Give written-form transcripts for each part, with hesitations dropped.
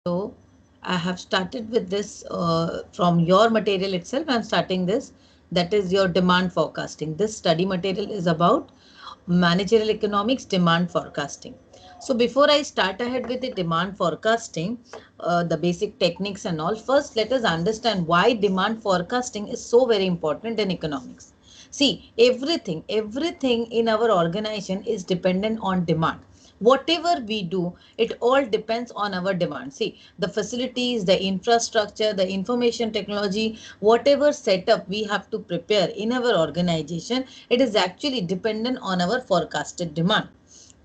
So I have started with this from your material itself. I'm starting this. That is your demand forecasting. This study material is about managerial economics demand forecasting. So before I start ahead with the demand forecasting, the basic techniques and all, first let us understand why demand forecasting is so very important in economics. See, everything in our organization is dependent on demand. Whatever we do, it all depends on our demand. See, the facilities, the infrastructure, the information technology, whatever setup we have to prepare in our organization, it is actually dependent on our forecasted demand.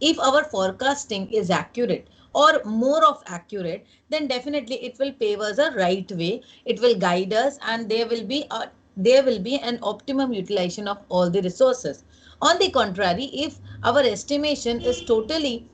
If our forecasting is accurate or more of accurate, then definitely it will pave us a right way, it will guide us, and there will be an optimum utilization of all the resources. On the contrary, if our estimation is totally,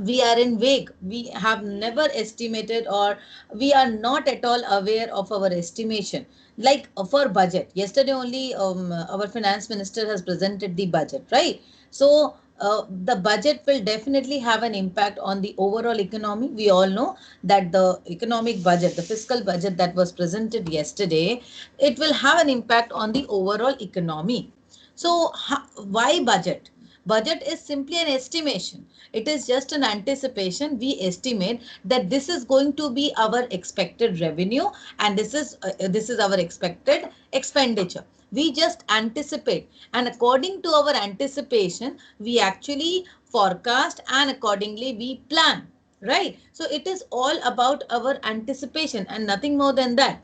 we are in vague, we have never estimated, or we are not at all aware of our estimation, like for budget, yesterday only our finance minister has presented the budget, right? So the budget will definitely have an impact on the overall economy. We all know that the economic budget, the fiscal budget that was presented yesterday, it will have an impact on the overall economy. So why budget? Budget is simply an estimation. It is just an anticipation. We estimate that this is going to be our expected revenue, and this is our expected expenditure. We just anticipate, and according to our anticipation, we actually forecast, and accordingly we plan. Right? So it is all about our anticipation and nothing more than that.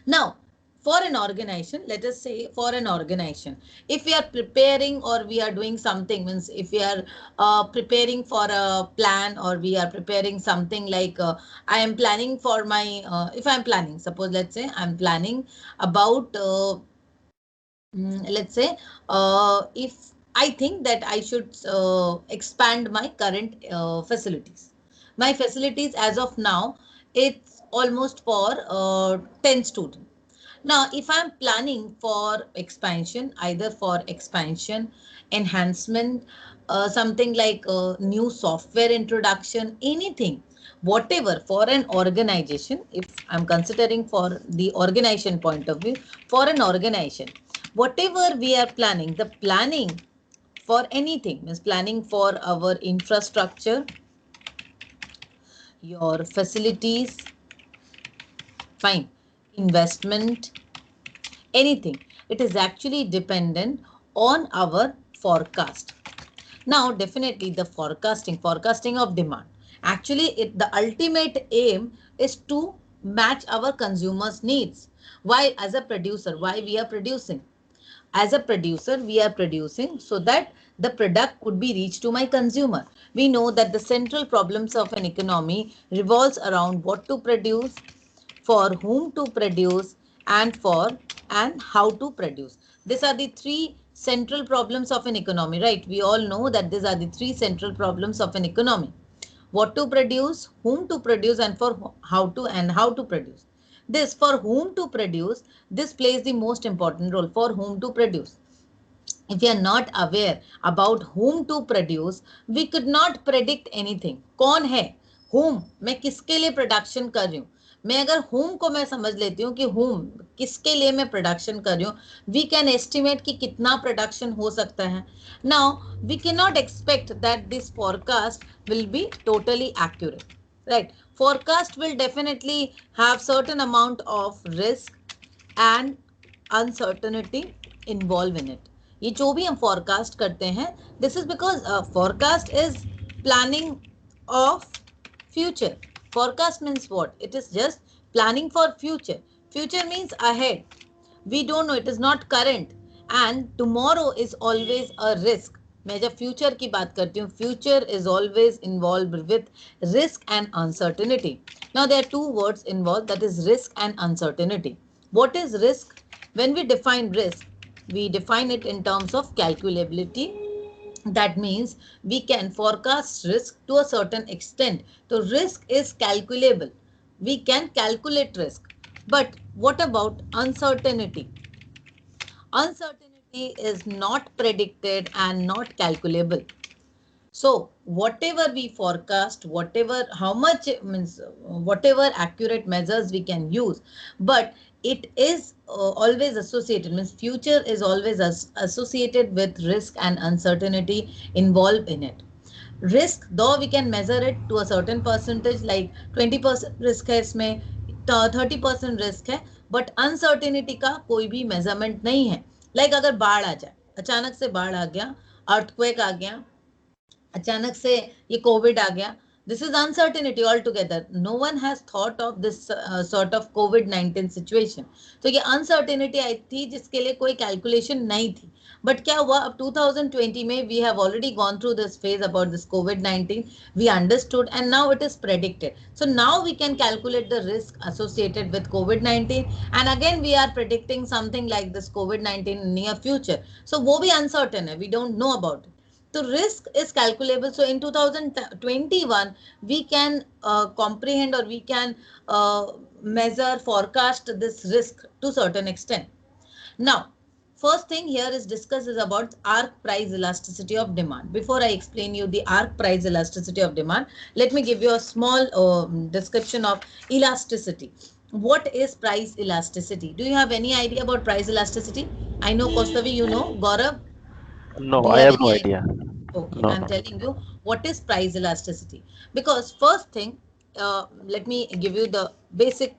Now, for an organization, let us say for an organization, if we are preparing or we are doing something, means if we are preparing for a plan, or we are preparing something like I am planning for my, if I'm planning, suppose let's say I'm planning about, let's say, if I think that I should expand my current facilities. My facilities as of now, it's almost for 10 students. Now, if I'm planning for expansion, either for expansion, enhancement, something like new software introduction, anything, whatever for an organization, if I'm considering for the organization point of view, for an organization, whatever we are planning, the planning for anything means planning for our infrastructure, your facilities, fine, investment, anything, it is actually dependent on our forecast. Now definitely the forecasting of demand, actually the ultimate aim is to match our consumers needs. Why? As a producer, why we are producing? As a producer, we are producing so that the product could be reached to my consumer. We know that the central problems of an economy revolves around what to produce, for whom to produce, and for and how to produce. These are the three central problems of an economy, right? We all know that these are the three central problems of an economy: what to produce, whom to produce, and for how to produce. This for whom to produce, this plays the most important role. For whom to produce, if we are not aware about whom to produce, we could not predict anything. कौन है? whom, मैं किसके लिए production कर रही हूँ? मैं अगर whom को मैं समझ लेती हूँ कि whom किसके लिए मैं प्रोडक्शन कर रही हूँ, we can estimate कि कितना प्रोडक्शन हो सकता है. Now we cannot expect that this forecast will be totally accurate, right? Forecast will definitely have certain amount of risk and uncertainty involved in it. ये जो भी हम forecast करते हैं, this is because forecast is planning of future. Forecast means what? It is just planning for future. Future means ahead. We don't know, it is not current, and tomorrow is always a risk. मैं जब future की बात करती हूँ, future is always involve with risk and uncertainty. Now there are two words involve, that is risk and uncertainty. What is risk? When we define risk, we define it in terms of calculability. That means we can forecast risk to a certain extent. So risk is calculable. We can calculate risk. But what about uncertainty? Uncertainty is not predicted and not calculable. So whatever we forecast, whatever, how much means, whatever accurate measures we can use, but it is always associated, means future is always associated with risk and uncertainty involved in it. Risk, though we can measure it to a certain percentage, like 20% risk है इसमें, 30% risk है, but uncertainty का कोई भी measurement नहीं है. Like अगर बाढ़ आ जाए, अचानक से बाढ़ आ गया, earthquake आ गया, अचानक से ये कोविड आ गया, this is uncertainty all together. No one has thought of this sort of कोविड-19 सिचुएशन. तो ये अनसर्टेनिटी आई थी जिसके लिए कोई कैलकुलेशन नहीं थी. बट क्या हुआ, अब 2020 में we have already gone through this phase about this covid, we understood and now it is predicted. So now we can calculate the risk associated with covid and again we are predicting something like this covid in near future. सो वो भी uncertain है, we don't know about it. So risk is calculable. So in 2021, we can comprehend, or we can measure, forecast this risk to certain extent. Now, first thing here is discussed is about arc price elasticity of demand. Before I explain you the arc price elasticity of demand, let me give you a small description of elasticity. What is price elasticity? Do you have any idea about price elasticity? I know Kostavi, you know. Gaurav, No, do you I have have no any idea? idea. Okay, No, I'm no. telling you what is price elasticity. Because first thing, let me give you the basic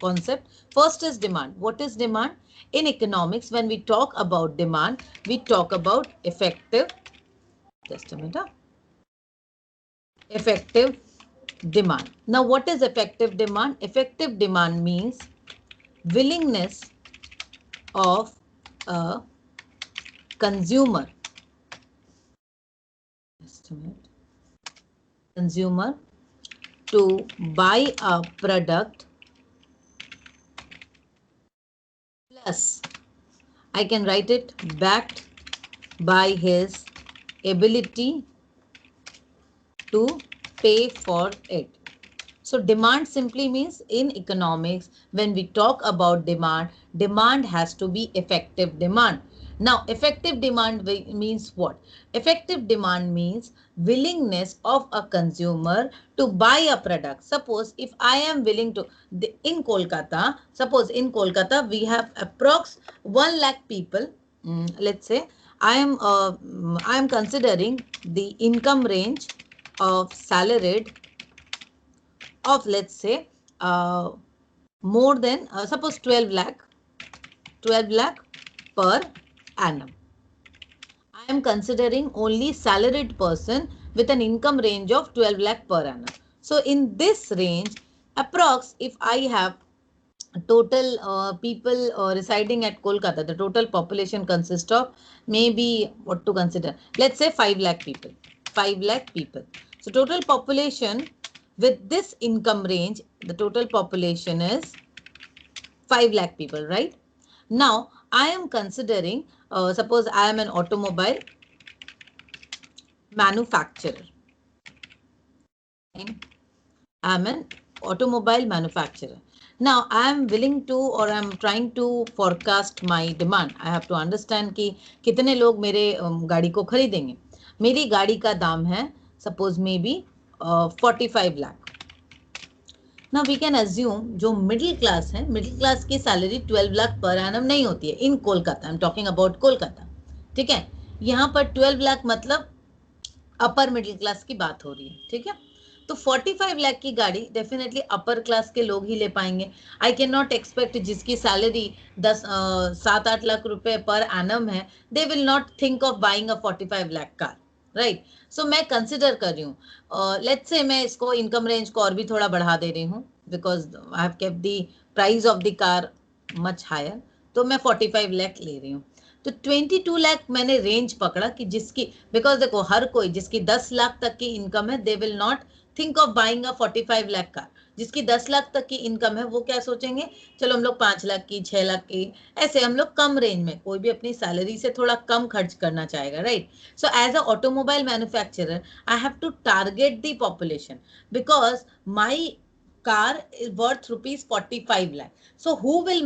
concept. First is demand. What is demand? In economics, when we talk about demand, we talk about effective, just a minute, effective demand. Now, what is effective demand? Effective demand means willingness of a consumer, just a minute, consumer to buy a product plus, I can write it, backed by his ability to pay for it. So demand simply means, in economics, when we talk about demand, demand has to be effective demand. Now, effective demand means what? Effective demand means willingness of a consumer to buy a product. Suppose if I am willing to, in Kolkata, suppose in Kolkata we have approx 1 lakh people. Let's say I am considering the income range of salaried of, let's say, more than suppose 12 lakh per annum. I am considering only salaried person with an income range of 12 lakh per annum. So in this range, approx, if I have total people residing at Kolkata, the total population consists of, maybe, what to consider, let's say 5 lakh people. 5 lakh people. So total population with this income range, the total population is 5 lakh people, right? Now, I am considering, suppose I am an automobile manufacturer. I am an automobile manufacturer. Now, I am willing to, or I am trying to forecast my demand. I have to understand कि कितने लोग मेरे गाड़ी को खरीदेंगे. मेरी गाड़ी का दाम है, suppose maybe 45 lakh. Now we can assume जो मिडिल क्लास है, मिडिल क्लास की सैलरी 12 लाख पर एनम नहीं होती है in Kolkata. I am talking about Kolkata. ठीक है, यहाँ पर 12 लाख मतलब अपर मिडिल क्लास की बात हो रही है. ठीक है, तो 45 लाख की गाड़ी डेफिनेटली अपर क्लास के लोग ही ले पाएंगे. आई कैन नॉट एक्सपेक्ट जिसकी सैलरी 7-8 लाख रुपए पर एनम है, they will not think of buying a 45 lakh car, right. So मैं कंसिडर कर रही हूँ, लेट्स से मैं इसको इनकम रेंज को और भी थोड़ा बढ़ा दे रही हूँ, because I have kept the price of the car much higher. तो मैं 45 लाख ले रही हूँ. तो 22 लाख मैंने रेंज पकड़ा कि जिसकी, बिकॉज देखो हर कोई जिसकी 10 लाख तक की इनकम है, they will not think of buying a 45 lakh car. जिसकी 10 लाख तक की इनकम है वो क्या सोचेंगे, चलो हम लोग 5 लाख की, 6 लाख की, ऐसे हम लोग कम रेंज में, कोई भी अपनी सैलरी से थोड़ा कम खर्च करना चाहेगा, right. So as a automobile manufacturer, I have to target the population because my car is worth rupees 45 lakh. So who will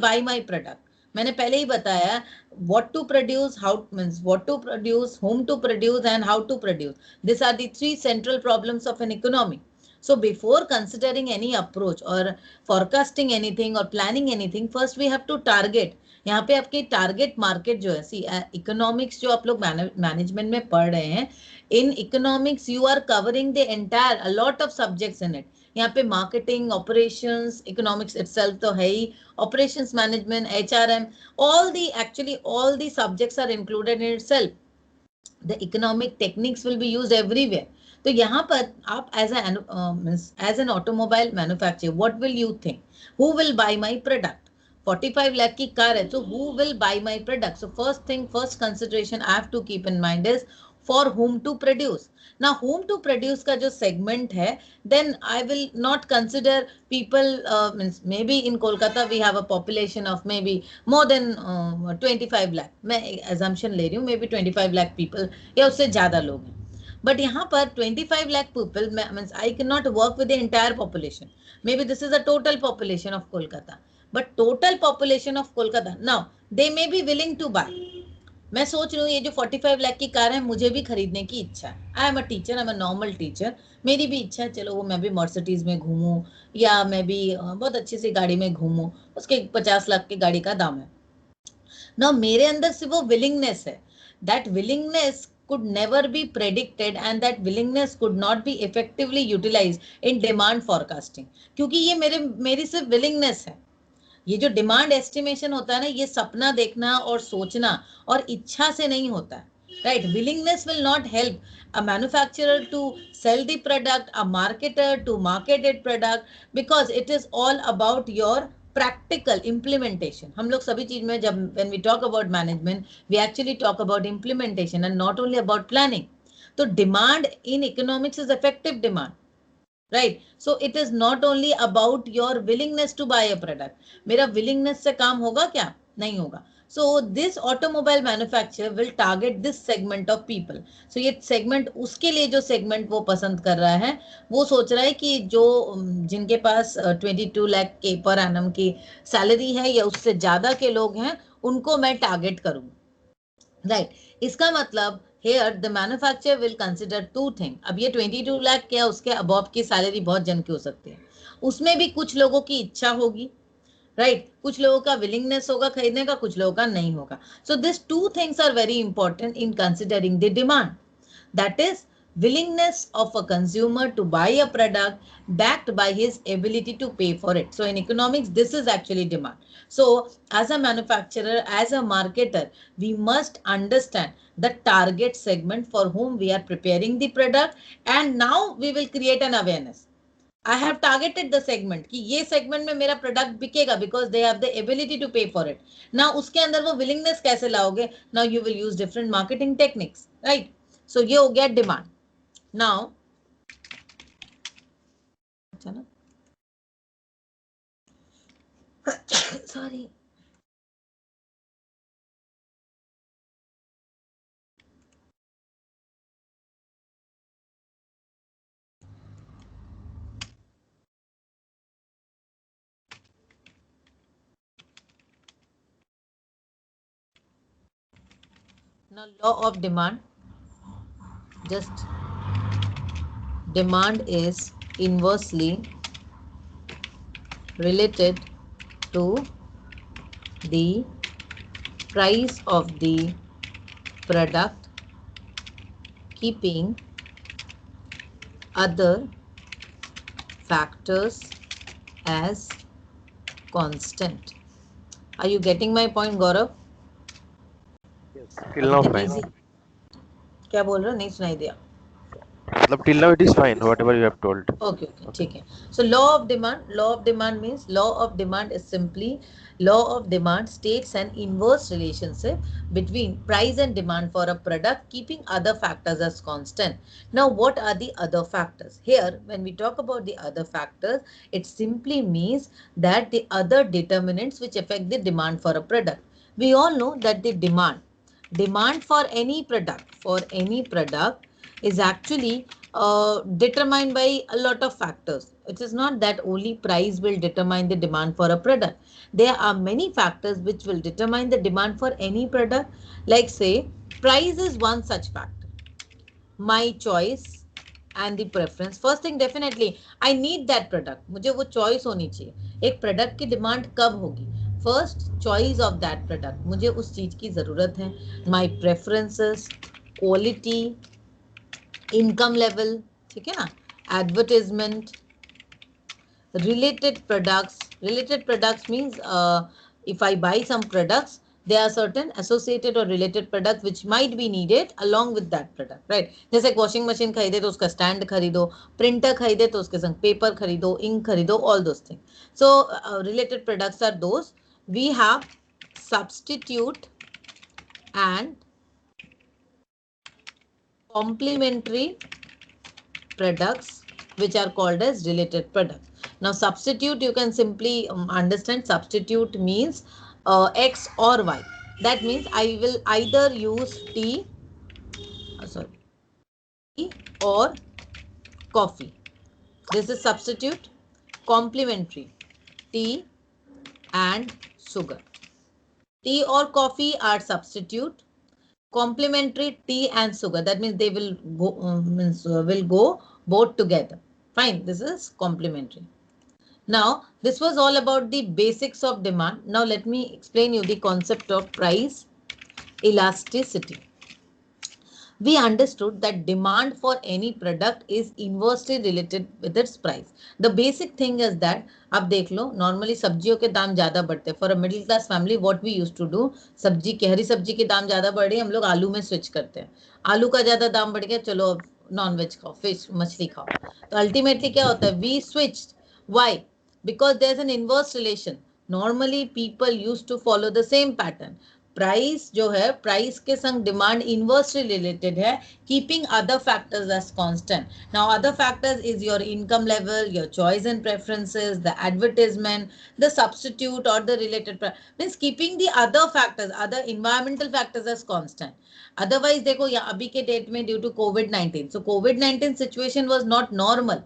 buy my product? मैंने पहले ही बताया what to produce, how means what to produce, whom to produce and how to produce. These are the three central problems of an economy. So before considering any approach or forecasting anything or planning anything, first we have to target. यहाँ पे आपके target market जो है, सी economics जो आप लोग management में पढ़ रहे हैं, in economics you are covering the entire a lot of subjects in it. यहाँ पे मार्केटिंग, ऑपरेशंस, इकोनॉमिक्स इटसेल्फ तो है ही, operations management, HRM, all the subjects are included in itself. The economic techniques will be used everywhere. तो यहाँ पर आप as an automobile manufacturer, what will you think? Who will buy my product? 45 lakh की car है, so who will buy my product? So first consideration I have to keep in mind is for whom to produce. Now whom to produce का जो segment है, then I will not consider people, means maybe in Kolkata we have a population of maybe more than 25 lakh. मैं assumption ले रही हूँ, maybe 25 lakh people या उससे ज़्यादा लोग हैं. But यहाँ पर 25 lakh people means I cannot work with the entire population. Maybe this is the total population of Kolkata. But total population of Kolkata, now they may be willing to buy. मैं सोच रही हूँ ये जो 45 लाख की car है मुझे भी खरीदने की इच्छा है. I am a teacher, I am a normal teacher, मेरी भी इच्छा है चलो वो मैं भी मर्सिडीज में घूमूं या मैं भी बहुत अच्छी सी गाड़ी में घूमूं, उसके 50 लाख की गाड़ी का दाम है. ना मेरे अंदर से वो विलिंगनेस है. That willingness could never be predicted and that willingness could not be effectively utilized in demand forecasting. क्योंकि ये मेरी सिर्फ willingness है. ये जो डिमांड एस्टिमेशन होता है ना, ये सपना देखना और सोचना और इच्छा से नहीं होता है, right. Willingness will not help a manufacturer to sell the product, a marketer to market it product, because it is all about your practical implementation. हम लोग सभी चीज में जब when we talk about management we actually talk about implementation and not only about planning. तो demand in economics is effective demand, right? So it is not only about your willingness to buy a product. मेरा willingness से काम होगा क्या? नहीं होगा. So this automobile manufacturer will target this segment of people. So ये segment, उसके लिए जो segment वो पसंद कर रहा है, वो सोच रहा है कि जो जिनके पास 22 लाख के पर एनम की सैलरी है या उससे ज्यादा के लोग हैं, उनको मैं टारगेट करूँ, राइट. इसका मतलब here the manufacturer will consider two things. अब ये 22 लाख क्या उसके अबव की सैलरी बहुत जन की हो सकती है, उसमें भी कुछ लोगों की इच्छा होगी, राइट. कुछ लोगों का विलिंगनेस होगा खरीदने का, कुछ लोगों का नहीं होगा. So this two things are very important in considering the demand. That is willingness of a consumer to buy a product backed by his ability to pay for it. So in economics, this is actually demand. So as a manufacturer, as a marketer, we must understand the target segment for whom we are preparing the product, and now we will create an awareness. I have targeted the segment कि ये segment में मेरा product बिकेगा because they have the ability to pay for it. Now उसके अंदर वो willingness कैसे लाओगे? Now you will use different marketing techniques, right? So ये हो गया demand. Now, sorry. Now, law of demand. Just demand is inversely related to the price of the product, keeping other factors as constant. Are you getting my point, Gaurav? Yes, till now fine. क्या बोल रहे हो? नहीं सुनाई दिया. मतलब till now it is fine, whatever you have told. Okay, ठीक है. So law of demand means law of demand is simply law of demand states an inverse relationship between price and demand for a product, keeping other factors as constant. Now what are the other factors? Here when we talk about the other factors, it simply means that the other determinants which affect the demand for a product. We all know that the demand for any product is actually determined by a lot of factors. It is not that only price will determine the demand for a product. There are many factors which will determine the demand for any product. Like say, price is one such factor. My choice and the preference. First thing, definitely I need that product. मुझे वो choice होनी चाहिए. एक product की demand कब होगी? First choice of that product. मुझे उस चीज की जरूरत है. My preferences, quality, income level, ठीक है ना, advertisement, related products means if I buy some products, there are certain associated or related products which might be needed along with that product, right? जैसे washing machine खरीदे तो उसका stand खरीदो, printer खरीदे तो उसके संग paper खरीदो, ink खरीदो, all those things. So related products are those. We have substitute and complementary products which are called as related products. Now substitute, you can simply understand substitute means X or Y. That means I will either use tea or coffee. This is substitute. Complementary, tea and sugar. Tea or coffee are substitute. Complementary, tea and sugar. That means they will go both together. Fine. This is complementary. Now, this was all about the basics of demand. Now, let me explain you the concept of price elasticity. We understood that demand for any product is inversely related with its price. The basic thing is that, अब देख लो, normally सब्जियों के दाम ज़्यादा बढ़ते हैं. For a middle class family, what we used to do, सब्जी की हरी सब्जी के दाम ज़्यादा बढ़ रही है, हम लोग आलू में स्विच करते हैं. आलू का ज़्यादा दाम बढ़ गया, चलो अब नॉन वेज खाओ, फिश मछली खाओ. तो अल्टीमेटली क्या होता है, we switched. Why? Because there's an inverse relation. Normally people used to follow the same pattern. Price जो है, प्राइस के संग डिमांड इनवर्सली रिलेटेड है, keeping other factors as constant. Now other factors is your income level, your choice and preferences, the advertisement, the substitute और the related means keeping the other factors, other environmental factors as constant. Otherwise देखो या अभी के date में due to covid, so covid situation was not normal.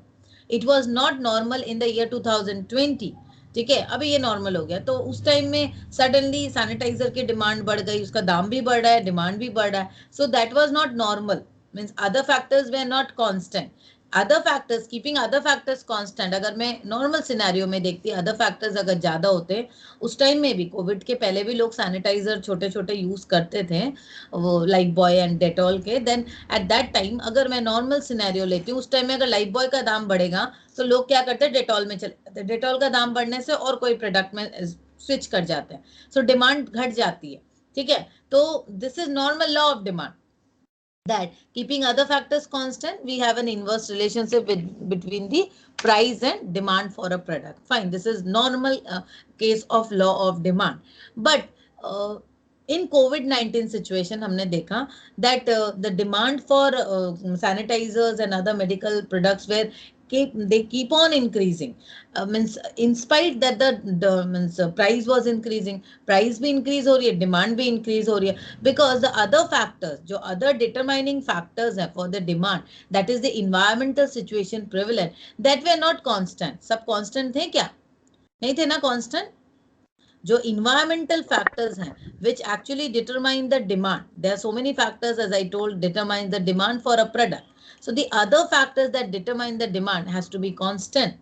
It was not normal in the year 2020. ठीक है, अभी ये नॉर्मल हो गया. तो उस टाइम में सडनली सैनिटाइजर की डिमांड बढ़ गई, उसका दाम भी बढ़ रहा है, डिमांड भी बढ़ रहा है. So that was not normal. Means other factors वे are not constant. Other factors, keeping other factors constant. अगर मैं नॉर्मल सिनेरियो में देखती, अदर फैक्टर्स अगर ज्यादा होते, उस टाइम में भी कोविड के पहले भी लोग सैनिटाइजर छोटे छोटे यूज करते थे, वो लाइफ बॉय एंड डेटॉल के. देन एट दैट टाइम अगर मैं नॉर्मल सिनेरियो लेती हूँ, उस टाइम में अगर लाइफ बॉय का दाम बढ़ेगा तो लोग क्या करते हैं, डेटॉल में चले जाते हैं. डेटॉल का दाम बढ़ने से और कोई प्रोडक्ट में स्विच कर जाते हैं. सो डिमांड घट जाती है. ठीक है, तो this is normal law of demand, that keeping other factors constant, we have an inverse relationship between the price and demand for a product. Fine, this is normal case of law of demand. But in COVID-19 situation, हमने देखा that the demand for sanitizers and other medical products were they keep on increasing. Means in spite that the means price was increasing, price भी increase हो रही है, demand भी increase हो रही है, because the other factors, जो other determining factors है for the demand, that is the environmental situation prevalent, that were not constant. सब constant थे क्या? नहीं थे ना constant. जो environmental factors हैं which actually determine the demand, there are so many factors, as I told, determine the demand for a product. So the other factors that determine the demand has to be constant.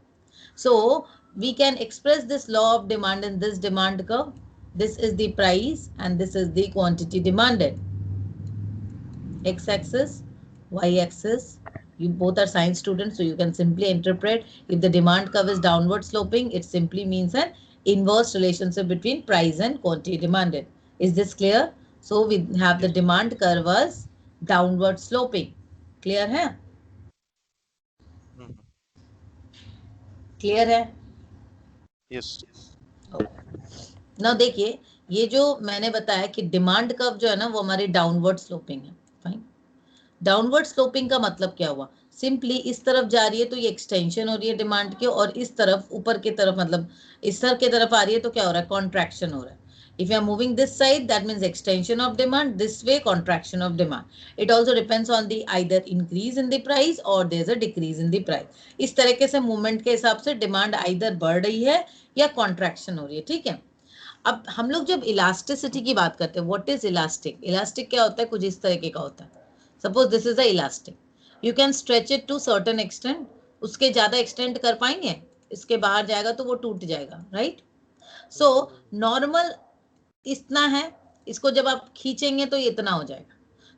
So we can express this law of demand in this demand curve. This is the price and this is the quantity demanded. X-axis, Y-axis. You both are science students, so you can simply interpret. If the demand curve is downward sloping, it simply means an inverse relationship between price and quantity demanded. Is this clear? So we have the demand curve as downward sloping. Clear है? Clear है? Yes. Now देखिए, ये जो मैंने बताया कि demand curve जो है ना, वो हमारी डाउनवर्ड स्लोपिंग है. फाइन, डाउनवर्ड स्लोपिंग का मतलब क्या हुआ, सिंपली इस तरफ जा रही है तो ये एक्सटेंशन हो रही है डिमांड की, और इस तरफ ऊपर की तरफ मतलब इस तरफ की तरफ आ रही है तो क्या हो रहा है, कॉन्ट्रैक्शन हो रहा है. If you are moving this side, that means extension of demand. This way, contraction of demand. It also depends on the either increase in the price or there's a decrease in the price. इस तरीके से movement के हिसाब से demand either बढ़ रही है या कॉन्ट्रैक्शन हो रही है, ठीक है। अब हम लोग जब इलास्टिसिटी की बात करते हैं, व्हाट इज इलास्टिक? इलास्टिक क्या होता है? कुछ इस तरीके का होता है। Suppose this is a elastic, you can stretch it to certain extent, उसके ज्यादा एक्सटेंड कर पाएंगे, इसके बाहर जाएगा तो वो टूट जाएगा, राइट। सो नॉर्मल इतना है, इसको जब आप खींचेंगे तो ये इतना हो जाएगा।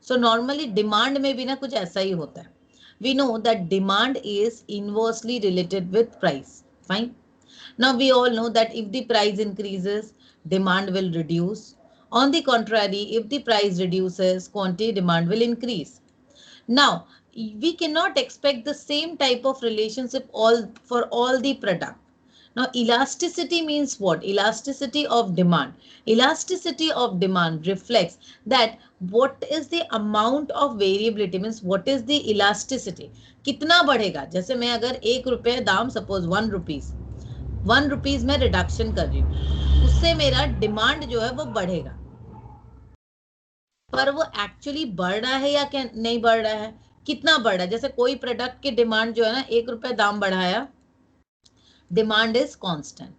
सो नॉर्मली डिमांड में भी ना कुछ ऐसा ही होता है। We know that demand is inversely related with price, fine. Now we all know that if the price increases, demand will reduce. On the contrary, if the price reduces, quantity demand will increase. Now, we cannot expect the same type of relationship for all the product. Now, elasticity means what? Elasticity of demand. Elasticity of demand reflects that what is the amount of variability, means what is the elasticity. कितना बढ़ेगा? जैसे मैं अगर 1 रुपये दाम, suppose 1 rupees, 1 rupees में reduction कर रही हूँ, उससे मेरा डिमांड जो है वो बढ़ेगा, पर वो एक्चुअली बढ़ रहा है या क्या नहीं बढ़ रहा है, कितना बढ़ रहा है। जैसे कोई प्रोडक्ट की डिमांड जो है ना, 1 रुपये दाम बढ़ाया, डिमांड इज कांस्टेंट,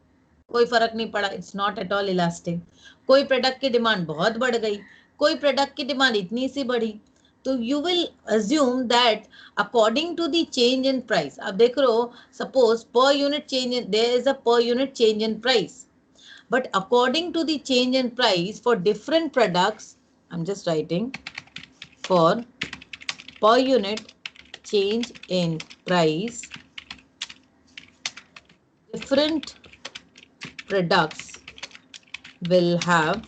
कोई फर्क नहीं पड़ा, it's not at all elastic. कोई प्रोडक्ट की डिमांड बहुत बढ़ गई, कोई प्रोडक्ट की डिमांड इतनी सी बढ़ी, तो you will assume that according to the change in price. अब देख रहे हो, suppose per unit change in, there is a per unit change in price, but according to the change in price for different products, I'm just writing for per unit change in price, different products will have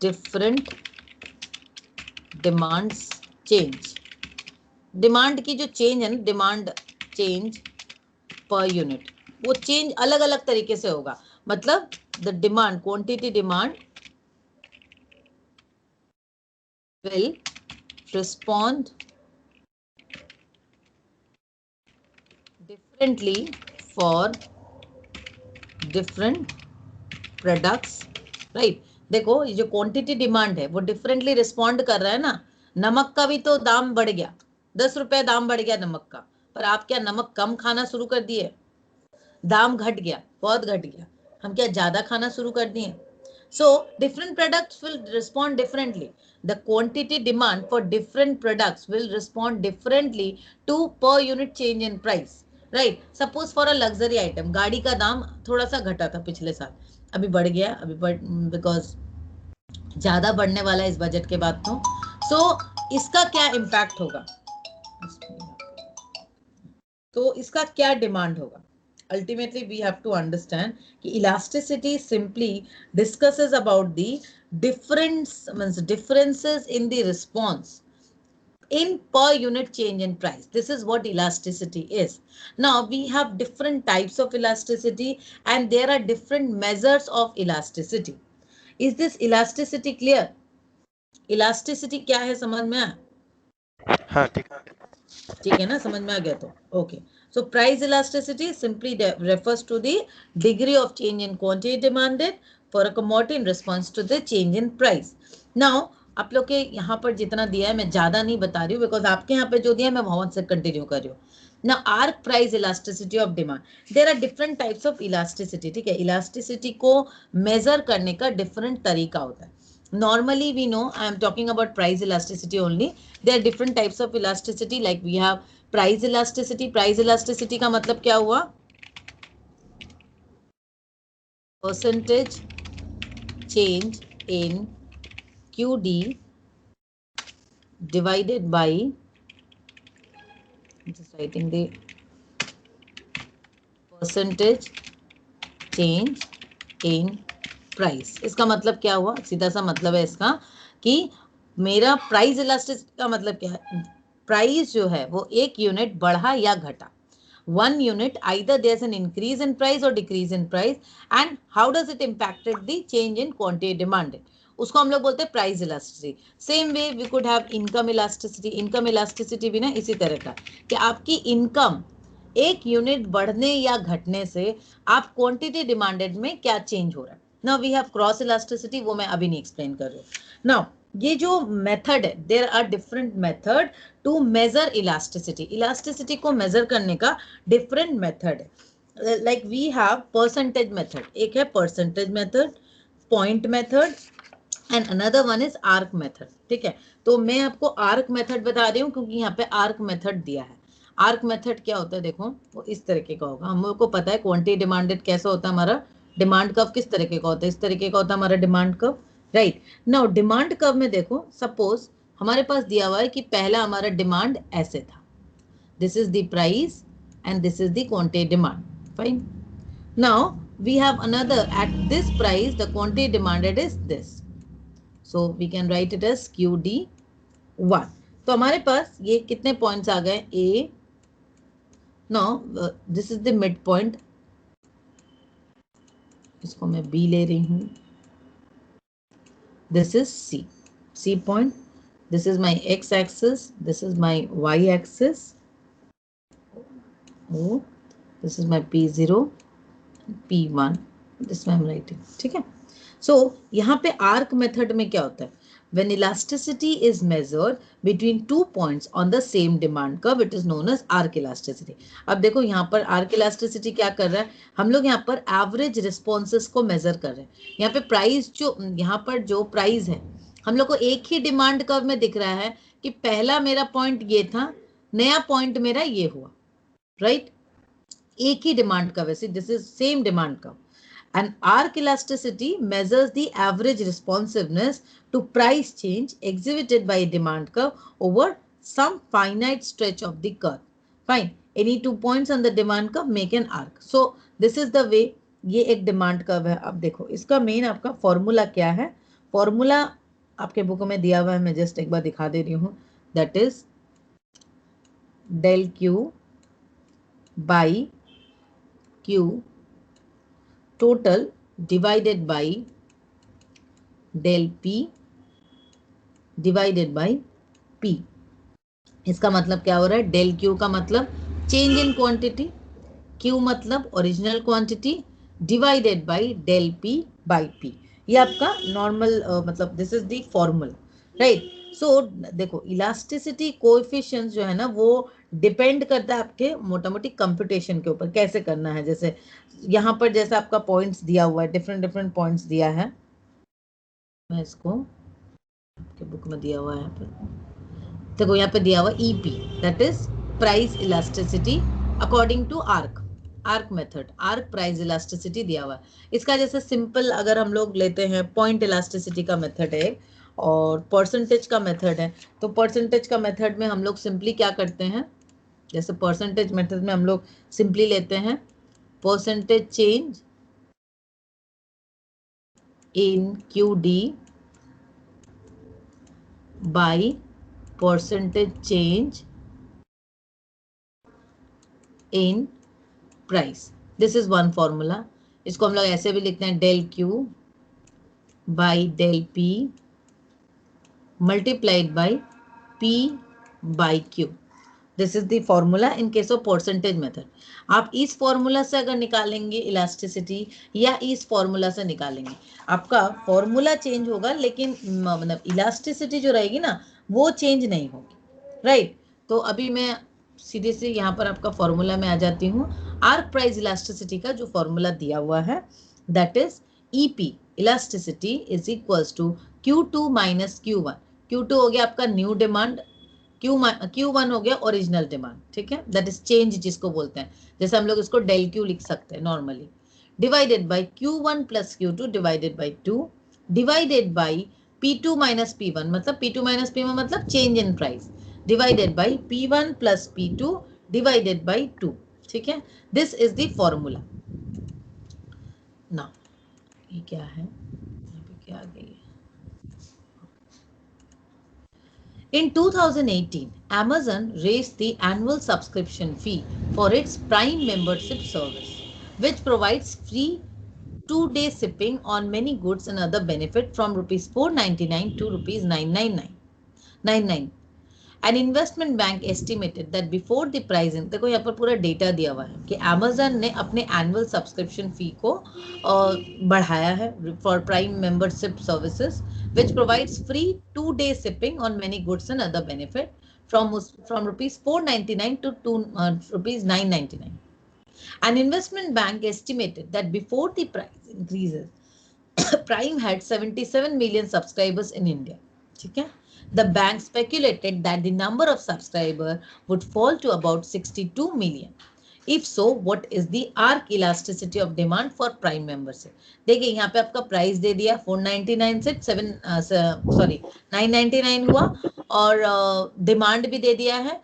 different demands change. Demand की जो change है ना, demand change per unit, वो change अलग अलग तरीके से होगा। मतलब the demand, quantity demand will respond differently for different products, right? देखो ये जो क्वांटिटी डिमांड है वो डिफरेंटली रिस्पॉन्ड कर रहा है ना। नमक का भी तो दाम बढ़ गया, 10 रुपए दाम बढ़ गया नमक का, पर आप क्या नमक कम खाना शुरू कर दिए? दाम घट गया, बहुत घट गया, हम क्या ज्यादा खाना शुरू कर दिए? So different products will respond differently. The quantity demand for different products will respond differently to per unit change in price, right? Suppose for a luxury item, गाड़ी का दाम थोड़ा सा घटा था पिछले साल, अभी बढ़ गया, अभी बिकॉज ज्यादा बढ़ने वाला है इस बजट के बाद तो। So इसका क्या इम्पैक्ट होगा, तो इसका क्या डिमांड होगा? Ultimately we have to understand कि elasticity simply discusses about the differences in the response in per unit change in price. This is what elasticity is. Now we have different types of elasticity and there are different measures of elasticity. Is this elasticity clear? Elasticity क्या है, समझ में आया? हाँ ठीक है ना, समझ में आ गया तो okay. So price elasticity simply refers to the degree of change in quantity demanded for a commodity in response to the change in price. Now आप लोग के यहाँ पर जितना दिया है मैं ज्यादा नहीं बता रही हूँ, बिकॉज आपके यहाँ पे जो दिया है मैं वहां से कंटिन्यू कर रही हूँ। Now arc price elasticity of demand, there are different types of elasticity, ठीक है। इलास्टिसिटी को मेजर करने का डिफरेंट तरीका होता है। Normally we know, I am talking about price elasticity only. There are different types of elasticity, like we have price elasticity. Price elasticity का मतलब क्या हुआ? Percentage change in QD divided by, just writing the percentage change in price। इसका मतलब क्या हुआ? सीधा सा मतलब है इसका कि मेरा प्राइस इलास्टिसिटी का मतलब क्या है? प्राइस जो है वो 1 यूनिट बढ़ा या घटा, 1 unit, either there's an increase in price or decrease in price, and how does it impacted the change in quantity demanded, उसको हम लोग बोलते हैं price elasticity. Same way we could have income elasticity. Income elasticity भी ना इसी तरह का, कि आपकी इनकम 1 यूनिट बढ़ने या घटने से आप क्वांटिटी डिमांडेड में क्या चेंज हो रहा है। Now we have cross elasticity, वो मैं अभी नहीं एक्सप्लेन कर रही हूँ. नाउ ये जो मेथड है, there are different method to measure elasticity. Elasticity को मेजर करने का डिफरेंट मेथड है. Like we have percentage method, एक है percentage method, point method and another one is arc method. ठीक है, तो मैं आपको आर्क मेथड बता रही हूँ क्योंकि यहाँ पे आर्क मेथड दिया है. आर्क मेथड क्या होता है, देखो वो इस तरीके का होगा. हम लोग को पता है क्वांटिटी डिमांडेड कैसा होता है हमारा. डिमांड कर्व किस तरीके का होता है, इस तरीके का होता है हमारा demand curve. Right now demand curve में देखो, सपोज हमारे पास दिया हुआ है कि पहला हमारा डिमांड ऐसे था. This is the price and this is the quantity demand. Fine. Now we have another, at this price the quantity demanded is this. So we can write it as QD1. तो हमारे पास ये कितने points आ गए, A. Now this is the mid point. इसको मैं B ले रही हूँ. This is C point. This is my X axis. This is my Y axis. O. This is my P0, P1. This I'm writing. ठीक है. So यहाँ पे arc method में क्या होता है, when elasticity is measured between two points on the same demand curve, it is known as arc elasticity. अब देखो यहाँ पर आर्क इलास्टिसिटी क्या कर रहा है, हम लोग यहाँ पर एवरेज रिस्पॉन्सेस को मेजर कर रहे हैं. यहाँ पे प्राइस, जो यहाँ पर जो प्राइस है, हम लोग को एक ही डिमांड कर्व में दिख रहा है कि पहला मेरा पॉइंट ये था, नया पॉइंट मेरा ये हुआ. राइट, एक ही डिमांड कर्व है, this is same demand curve. And arc elasticity measures the average responsiveness to price change exhibited by a demand curve over some finite stretch of the curve. Fine. Any 2 points on the demand curve make an arc. So this is the way. ये एक demand curve है. अब देखो इसका main आपका formula क्या है. Formula आपके बुक में दिया हुआ है, मैं जस्ट एक बार दिखा दे रही हूँ. That is del Q by Q total divided by del P divided by P. इसका मतलब क्या हो रहा है, del Q का मतलब चेंज इन क्वांटिटी, Q मतलब original quantity, divided by del P by P. ये आपका नॉर्मल मतलब this is the formula. Right. So देखो इलास्टिसिटी कोएफिशिएंट जो है ना, वो डिपेंड करता है आपके मोटा मोटी कंप्यूटेशन के ऊपर, कैसे करना है. जैसे यहाँ पर जैसे आपका पॉइंट्स दिया हुआ है, डिफरेंट पॉइंट्स दिया है. मैं इसको आपके बुक में दिया हुआ है, यहाँ पर देखो, यहाँ पे दिया हुआ EP, that is price elasticity according to arc method. Arc price elasticity दिया हुआ है. इसका जैसे सिंपल अगर हम लोग लेते हैं, पॉइंट इलास्टिसिटी का मेथड है और परसेंटेज का मेथड है. तो परसेंटेज का मेथड में हम लोग सिंपली क्या करते हैं, जैसे परसेंटेज मेथड में हम लोग सिंपली लेते हैं percentage change in QD by percentage change in price. This is one formula. इसको हम लोग ऐसे भी लिखते हैं del Q by del P multiplied by P by Q. This is the formula in case of percentage method. आप इस formula से अगर निकालेंगे इलास्टिसिटी या इस फॉर्मूला से निकालेंगे, आपका फॉर्मूला चेंज होगा लेकिन मतलब इलास्टिसिटी जो रहेगी ना वो चेंज नहीं होगी. राइट. तो अभी मैं सीधे से यहाँ पर आपका फॉर्मूला में आ जाती हूँ. आर्क प्राइस इलास्टिसिटी का जो फॉर्मूला दिया हुआ है, that is EP elasticity is equals to Q2 minus Q1. Q2 हो गया आपका न्यू डिमांड, Q1 हो गया ओरिजिनल डिमांड. ठीक है, दैट इज चेंज जिसको बोलते हैं. जैसे हम लोग इसको del Q लिख सकते हैं normally, divided by Q1 plus Q2 divided by 2 divided by P2 minus P1, मतलब P2 माइनस P1 मतलब change in price, divided by P1 plus P2 divided by 2. ठीक है, this is the formula. Now ये क्या है, यहाँ पे क्या आ गई है. In 2018, Amazon raised the annual subscription fee for its Prime membership service, which provides free 2-day shipping on many goods and other benefit from rupees 499 to rupees 999. An investment bank estimated that before the pricing, देखो यहाँ पर पूरा data दिया हुआ है कि Amazon ने अपने एनुअल सब्सक्रिप्शन फी को बढ़ाया है for prime membership services which provides free 2-day shipping on many goods and other benefit from rupees 499 to rupees 999. An investment bank estimated that before the price increases, Prime had 77 million subscribers in India. ठीक है? The bank speculated that the number of subscribers would fall to about 62 million. If so, what is the arc elasticity of demand for Prime membership? देखिए यहाँ पे आपका price दे दिया 499 से 999 हुआ और डिमांड भी दे दिया है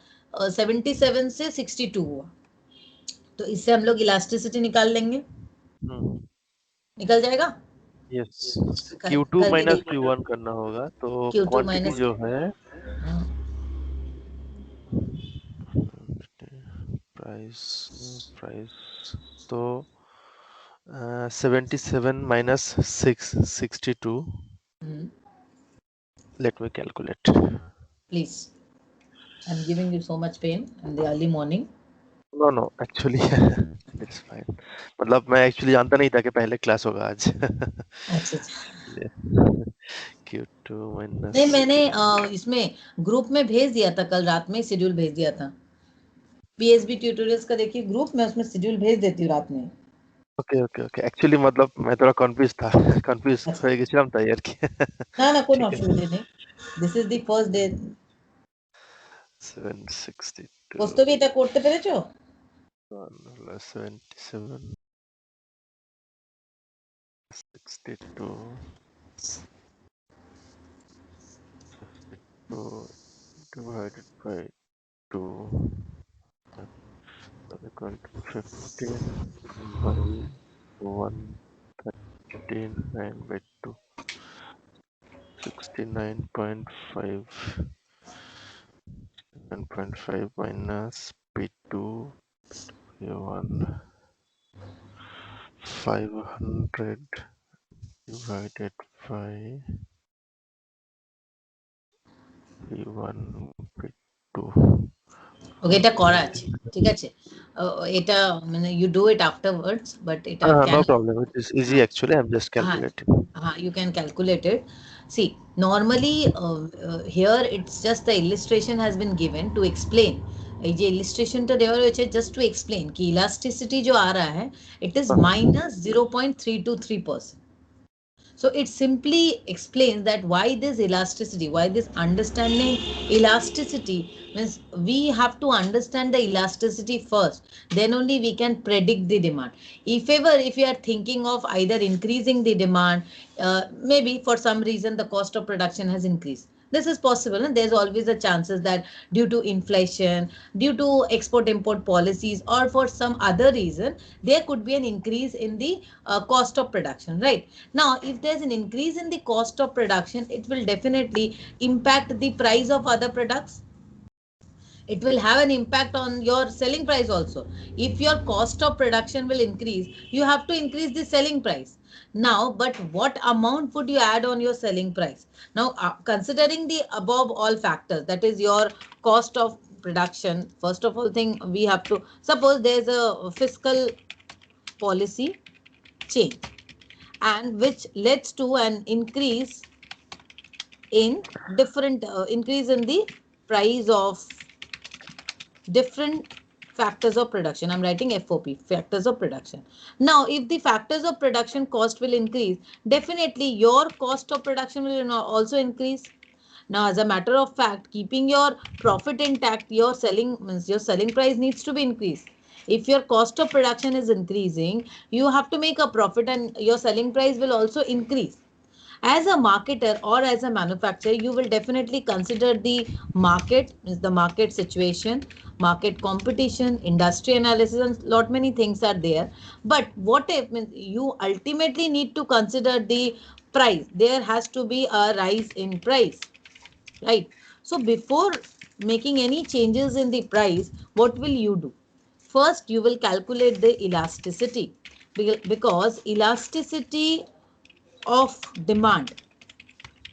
77 से 62 हुआ. तो इससे हम लोग इलास्टिसिटी निकाल लेंगे. निकल जाएगा. यस Q2 माइनस Q1 करना होगा तो क्वांटिटी जो है प्राइस तो 77 minus 662. Let me calculate. Please. I'm giving you so much pain in the early morning. No, actually it's fine. मतलब मैं actually जानता नहीं था कि पहले क्लास होगा आज. अच्छा. Q2 minus. नहीं, मैंने इसमें ग्रुप में भेज दिया था, कल रात में शेड्यूल भेज दिया था. PSB ट्यूटोरियल्स का देखिए ग्रुप में, उसमें शेड्यूल भेज देती हूँ रात में. ओके एक्चुअली मतलब मैं थोड़ा कंफ्यूज था হয়ে গেছিলাম তাই আর কি. না কোনো অসুবিধা নেই. This is the first day. 762 কৌস্তবী এটা করতে পেরেছো? 77 62 divided by 2 equal to 15 by 139 by 2 69.5 1.5 minus P2 P1 500 divided by P1 P2. ওকে, এটা করা আছে, ঠিক আছে. এটা মানে you do it afterwards, but এটা no problem, it is easy actually. I'm just calculating. You can calculate it. See, normally here it's just the illustration has been given to explain. এই যে ইলাস্ট্রেশনটা দেওয়া রয়েছে just to explain कि elasticity जो आ रहा है it is minus 0.323%. So it simply explains that why this elasticity, why this understanding elasticity means we have to understand the elasticity first. Then only we can predict the demand. If ever, if you are thinking of either increasing the demand, maybe for some reason the cost of production has increased. This is possible, and there's always a chances that due to inflation, due to export-import policies, or for some other reason, there could be an increase in the cost of production, right? Now, if there's an increase in the cost of production, it will definitely impact the price of other products. It will have an impact on your selling price also. If your cost of production will increase, you have to increase the selling price. Now, but what amount would you add on your selling price? Now, considering the above all factors, that is your cost of production, first of all thing we have to, suppose there's a fiscal policy change and which leads to an increase in different increase in the price of different factors of production. I'm writing FOP, factors of production. Now, if the factors of production cost will increase, definitely your cost of production will also increase. Now, as a matter of fact, keeping your profit intact, your selling price needs to be increased. If your cost of production is increasing, you have to make a profit and your selling price will also increase. As a marketer or as a manufacturer, you will definitely consider the market, the market situation, market competition, industry analysis, and lot many things are there. But what if you ultimately need to consider the price? There has to be a rise in price, right? So before making any changes in the price, what will you do? First, you will calculate the elasticity, because elasticity of demand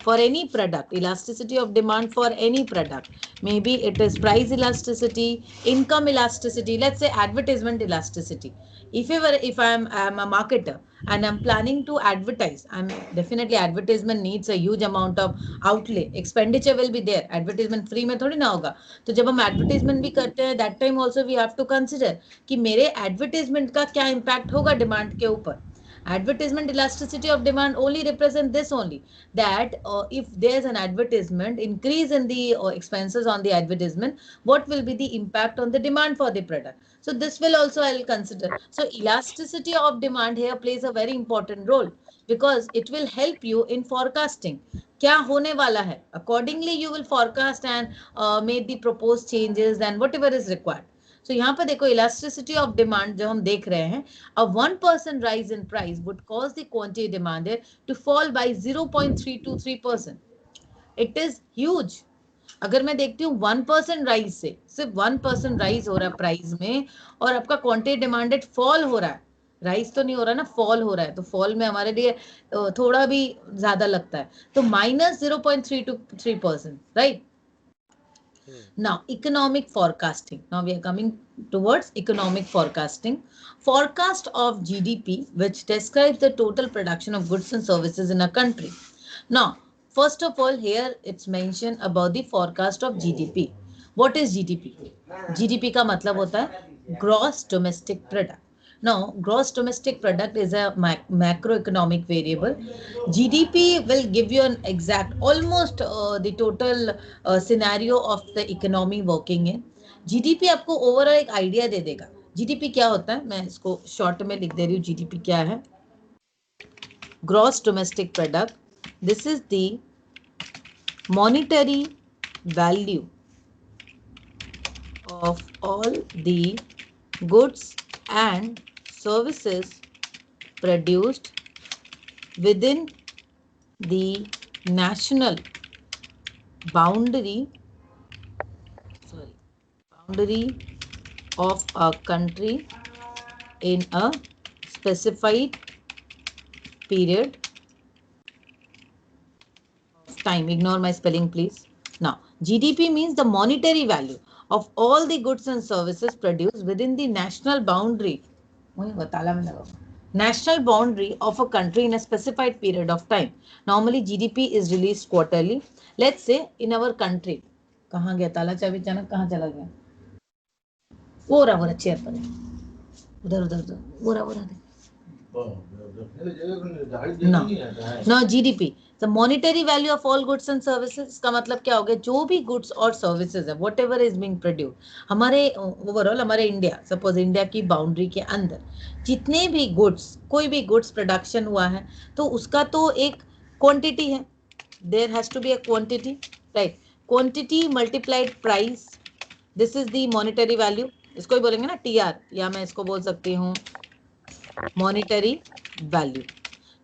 for any product, elasticity of demand for any product. Maybe it is price elasticity, income elasticity, let's say advertisement elasticity. If I'm a marketer and I'm planning to advertise, I'm definitely advertisement needs a huge amount of outlay, expenditure will be there. Advertisement free में थोड़ी ना होगा. तो जब हम advertisement भी करते हैं, that time also we have to consider कि मेरे advertisement का क्या impact होगा demand के ऊपर. Advertisement elasticity of demand only represent this only, that if there's an advertisement increase in the expenses on the advertisement, what will be the impact on the demand for the product. So this will also I'll consider. So elasticity of demand here plays a very important role because it will help you in forecasting. क्या होने वाला है, accordingly you will forecast and make the proposed changes and whatever is required. So यहाँ पर देखो elasticity of demand जो हम देख रहे हैं, a 1% rise in price would cause the quantity demanded to fall by 0.323%. It is huge. अगर मैं देखती हूँ 1% राइज से, सिर्फ 1% राइज हो रहा है प्राइस में और आपका क्वांटिटी डिमांडेड फॉल हो रहा है, राइज तो नहीं हो रहा ना, फॉल हो रहा है, तो फॉल में हमारे लिए थोड़ा भी ज्यादा लगता है, तो -0.323%, right. Now, economic forecasting. Now we are coming towards economic forecasting. Forecast of GDP, which describes the total production of goods and services in a country. Now, first of all, here it's mentioned about the forecast of GDP. What is GDP? GDP का मतलब होता है Gross Domestic Product. Now, gross domestic product is a macroeconomic variable. GDP will give you an exact, almost the total scenario of the economy working in. GDP आपको overall एक idea दे देगा. GDP क्या होता है, मैं इसको शॉर्ट में लिख दे रही हूँ. GDP क्या है? Gross domestic product. This is the monetary value of all the goods and services produced within the national boundary of a country in a specified period of time. Ignore my spelling, please. Now, GDP means the monetary value of all the goods and services produced within the national boundary of a country in a specified period of time. Normally GDP is released quarterly. Let's say in our country, कहाँ गया ताला चाबी अचानक कहाँ चला गया? वो रहा चेयर पर, उधर उधर उधर वो रहा Now GDP, the monetary value of all goods and services का मतलब क्या हो गया? जो भी goods और services है, whatever is being produced, हमारे ओवरऑल हमारे इंडिया, सपोज इंडिया की बाउंड्री के अंदर जितने भी गुड्स, कोई भी गुड्स प्रोडक्शन हुआ है तो उसका तो एक क्वांटिटी है. There has to be a quantity, right. Quantity multiplied price, this is the monetary value. इसको ही बोलेंगे ना टीआर, या मैं इसको बोल सकती हूँ monetary value.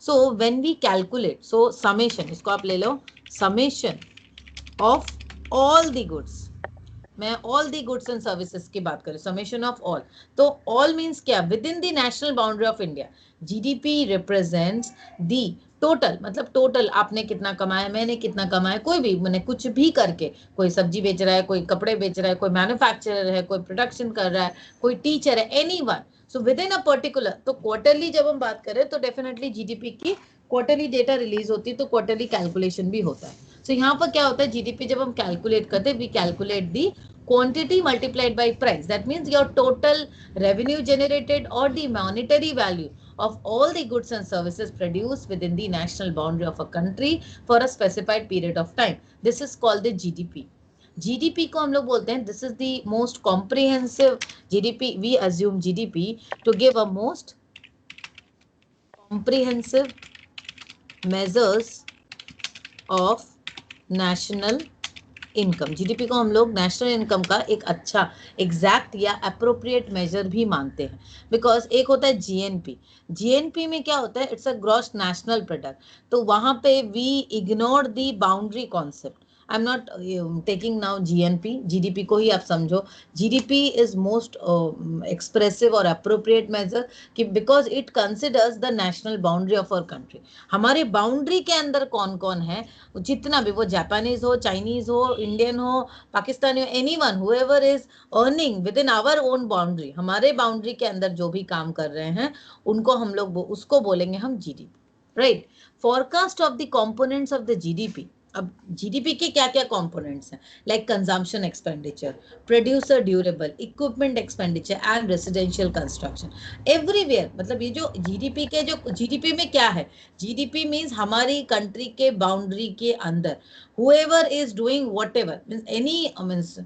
So when we calculate, so summation, इसको आप ले लो, summation of all the goods, मैं all the goods and services की बात करूं, समेशन ऑफ ऑल, तो ऑल मींस क्या? Within the national boundary of India. GDP represents the total, मतलब टोटल आपने कितना कमाया, मैंने कितना कमाया, कोई भी मैंने कुछ भी करके, कोई सब्जी बेच रहा है, कोई कपड़े बेच रहा है, कोई मैन्युफैक्चरर है, कोई प्रोडक्शन कर रहा है, कोई टीचर है, anyone. So with in a particular, तो क्वार्टरली जब हम बात करें तो डेफिनेटली जीडीपी की क्वार्टरली डेटा रिलीज होती है, तो क्वार्टरली कैलकुलेशन भी होता है. सो यहाँ पर क्या होता है, जीडीपी जब हम कैलकुलेट करते हैं, we calculate the quantity multiplied by price. That means your total revenue generated or the monetary value of all the goods and services produced within the national boundary of a country for a specified period of time. This is called the GDP. GDP को हम लोग बोलते हैं, this is the most comprehensive GDP. We assume GDP to give a most comprehensive measures of national income. GDP को हम लोग national income का एक अच्छा एग्जैक्ट या अप्रोप्रिएट मेजर भी मानते हैं. बिकॉज एक होता है जीएनपी. जीएनपी में क्या होता है? It's a gross national product. तो वहां पे we ignore the boundary concept. I am not taking now GNP, GDP को ही आप समझो. जीडीपी इज मोस्ट एक्सप्रेसिव और अप्रोप्रिएट मेजर कि because it considers the national boundary of our country. हमारे बाउंड्री के अंदर कौन कौन है, जितना भी, वो जापानीज हो, चाइनीज हो, इंडियन हो, पाकिस्तानी हो, anyone whoever is earning within our own boundary, हमारे बाउंड्री के अंदर जो भी काम कर रहे हैं उनको हम लोग उसको बोलेंगे हम GDP. Right. Forecast of the components of the GDP. अब जीडीपी के क्या क्या कंपोनेंट्स हैं, like consumption expenditure, producer durable, equipment expenditure and residential construction. Everywhere, मतलब ये जो जीडीपी के, जो जीडीपी में क्या है, जीडीपी मींस हमारी कंट्री के बाउंड्री के अंदर whoever is doing whatever, means any, means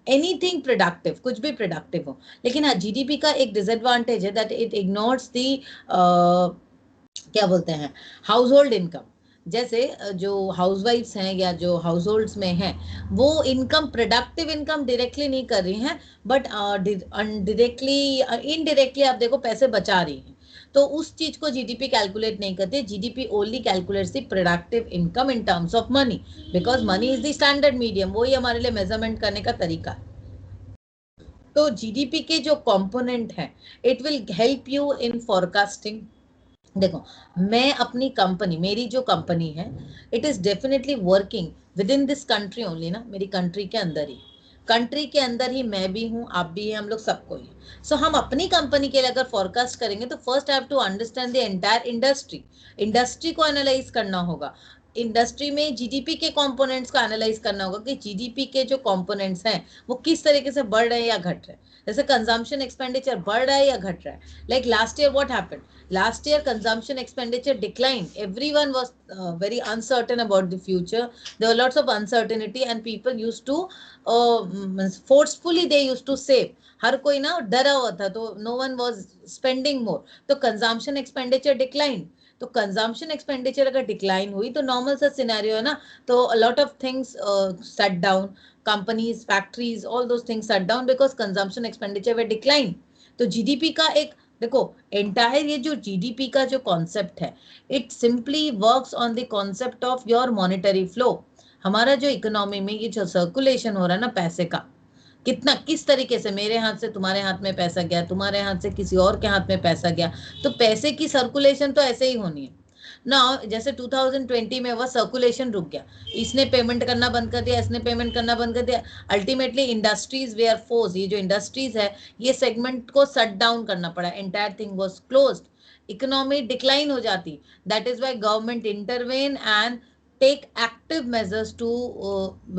anything productive, कुछ भी प्रोडक्टिव हो. लेकिन हाँ, जीडीपी का एक डिसएडवांटेज है दैट इट इग्नोर्स दी क्या बोलते हैं, हाउस होल्ड इनकम. जैसे जो हाउसवाइफ्स हैं या जो हाउस होल्ड्स में हैं, वो इनकम, प्रोडक्टिव इनकम डायरेक्टली नहीं कर रही हैं, बट डायरेक्टली, इनडायरेक्टली आप देखो पैसे बचा रही हैं. तो उस चीज को जीडीपी कैलकुलेट नहीं करती. GDP only calculates the productive income in terms of money, because money is the standard medium, वही हमारे लिए मेजरमेंट करने का तरीका है. तो जीडीपी के जो कंपोनेंट है, it will help you in forecasting. देखो, मैं अपनी कंपनी, मेरी जो कंपनी है, it is definitely working with in this country only ना, मेरी कंट्री के अंदर ही, कंट्री के अंदर ही मैं भी हूँ, आप भी हैं, हम लोग सबको ही. सो हम अपनी कंपनी के लिए अगर फोरकास्ट करेंगे तो first I have to understand the entire industry. Industry को एनालाइज करना होगा. इंडस्ट्री में जीडीपी के कंपोनेंट्स को एनालाइज करना होगा कि जीडीपी के जो कंपोनेंट्स हैं वो किस तरीके से बढ़ रहे हैं या घट रहे हैं. जैसे कंजम्पशन एक्सपेंडिचर बढ़ रहा है या घट रहा है. Like last year what happened, last year consumption expenditure declined, everyone was very uncertain about the future, there were lots of uncertainty and people used to forcefully they used to save. हर कोई ना डरा हुआ था, तो no one was spending more, तो consumption expenditure declined. तो consumption expenditure अगर decline हुई तो नॉर्मल सा सिनेरियो है ना, तो a lot of things shut down, companies, factories, all those things shut down because consumption expenditure were declined. तो जीडीपी का एक, देखो, एंटायर ये जो जीडीपी का जो कॉन्सेप्ट है, it simply works on the concept of your monetary flow. हमारा जो इकोनॉमी में ये जो सर्कुलेशन हो रहा है ना पैसे का, कितना, किस तरीके से मेरे हाथ से तुम्हारे हाथ में पैसा गया, तुम्हारे हाथ से किसी और के हाथ में पैसा गया, तो पैसे की सर्कुलेशन तो ऐसे ही होनी है ना. जैसे 2020 में वह सर्कुलेशन रुक गया, इसने पेमेंट करना बंद कर दिया, इसने पेमेंट करना बंद कर दिया. अल्टीमेटली इंडस्ट्रीज वेयर फोर्स, ये जो इंडस्ट्रीज है, ये सेगमेंट को शट डाउन करना पड़ा, entire thing was closed, economy decline हो जाती. That is why government intervene and take active measures to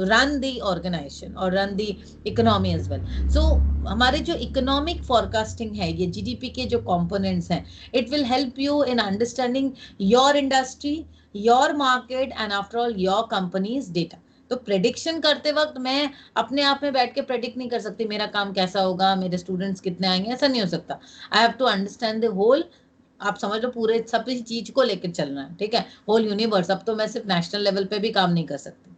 run the organization or run the economy as well. So हमारे जो economic forecasting है, ये GDP के जो components हैं, it will help you in understanding your industry, your market and after all your company's data. तो prediction करते वक्त मैं अपने आप में बैठ के प्रेडिक्ट नहीं कर सकती मेरा काम कैसा होगा, मेरे स्टूडेंट्स कितने आएंगे, ऐसा नहीं हो सकता. I have to understand the whole, आप समझ लो पूरे सब चीज को लेकर चलना है, ठीक है, होल यूनिवर्स. अब तो मैं सिर्फ नेशनल लेवल पे भी काम नहीं कर सकती.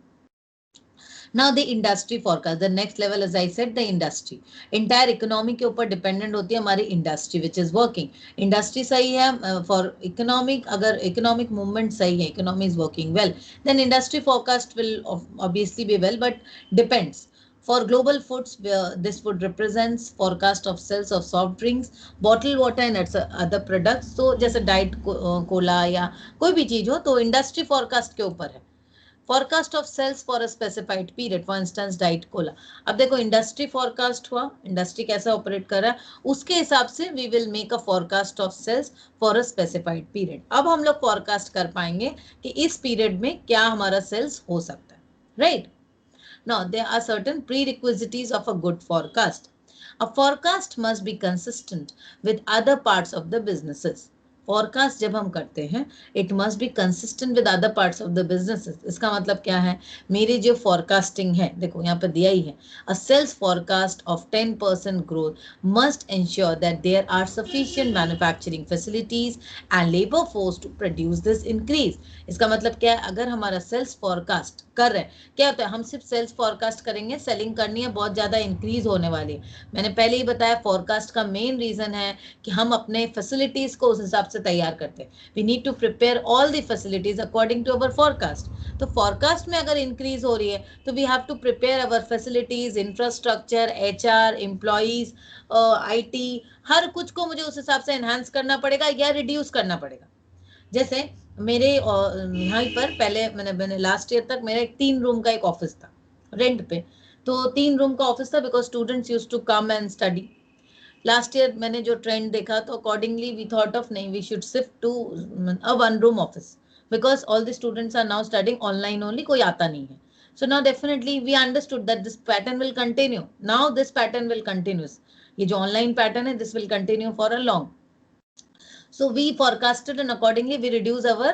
Now the industry forecast, the next level, as I said, the industry, entire economy के ऊपर dependent होती है हमारी industry which is working. Industry सही है for economic, अगर economic movement सही है, economy is working well, then industry forecast will obviously be well, but depends. For global foods, this would represents forecast of sales of soft drinks, bottled water and other products. So जैसे diet cola या कोई भी चीज हो तो industry forecast के ऊपर है. Forecast of sales for a specified period, for instance diet cola. अब देखो इंडस्ट्री फोरकास्ट हुआ, इंडस्ट्री कैसा ऑपरेट कर रहा है, उसके हिसाब से we will make a forecast of sales for a specified period. अब हम लोग फोरकास्ट कर पाएंगे कि इस पीरियड में क्या हमारा सेल्स हो सकता है, right? Now, there are certain prerequisites of a good forecast. A forecast must be consistent with other parts of the businesses. Forecast जब हम करते हैं, it must be consistent with other parts of the businesses. इसका मतलब क्या है? मेरी जो forecasting है, देखो यहाँ पर दिया ही है, a sales forecast of 10% growth must ensure that there are sufficient manufacturing facilities and labor force to produce this increase. इसका मतलब क्या है? अगर हमारा sales forecast कर रहे हैं। क्या होता है, हम सिर्फ सेल्स फॉरकास्ट करेंगे, सेलिंग करनी है, बहुत ज्यादा इंक्रीज होने वाली है। मैंने पहले ही बताया फॉरकास्ट का मेन रीजन है कि हम अपने फैसिलिटीज को उस हिसाब से तैयार करते हैं। We need to prepare all the facilities according to our forecast. तो फॉरकास्ट में अगर इंक्रीज हो रही है तो we have to prepare our facilities, infrastructure, HR, employees, IT, हर कुछ को मुझे उस हिसाब से एनहांस करना पड़ेगा या रिड्यूस करना पड़ेगा। जैसे मेरे यहाँ पर पहले मैंने लास्ट ईयर तक मेरा एक 3 रूम का एक ऑफिस था रेंट पे। तो 3 रूम का ऑफिस था because students used to come and study. Last year मैंने जो ट्रेंड देखा तो अकॉर्डिंगली वी थॉट ऑफ नहीं, we should shift to a 1 room office because all the students are now studying online only, कोई आता नहीं है। So now definitely we understood that this pattern will continue. Now this pattern will continue. ये जो online pattern है, this will continue for a long. So we forecasted and accordingly we reduce our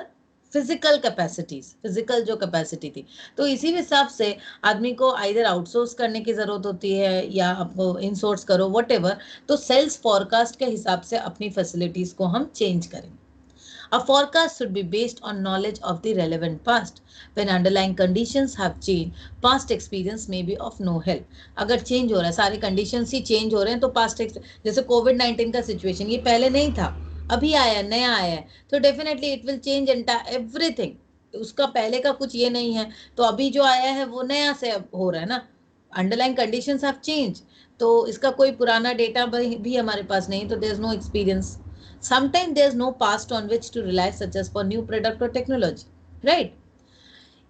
physical capacities, physical जो capacity थी। तो इसी हिसाब से आदमी को आइदर आउटसोर्स करने की जरूरत होती है या आपको इनसोर्स करो व्हाटएवर। तो सेल्स फॉरकास्ट के हिसाब से अपनी फैसिलिटीज को हम चेंज करेंगे। A forecast should be based on knowledge of the relevant past. When underlying conditions have changed, past experience may be of no help. अगर चेंज हो रहा है, सारे कंडीशंस ही चेंज हो रहे हैं, तो पास्ट जैसे कोविड-19 का सिचुएशन, ये पहले नहीं था, अभी आया, नया आया है, तो definitely it will change everything. उसका पहले का कुछ ये नहीं है, तो अभी जो आया है वो नया से हो रहा है ना। अंडरलाइन कंडीशंस हैव चेंज, तो इसका कोई पुराना डेटा भी हमारे पास नहीं, तो there is no experience. Sometimes there's no past on which to rely, such as for new product or technology, right?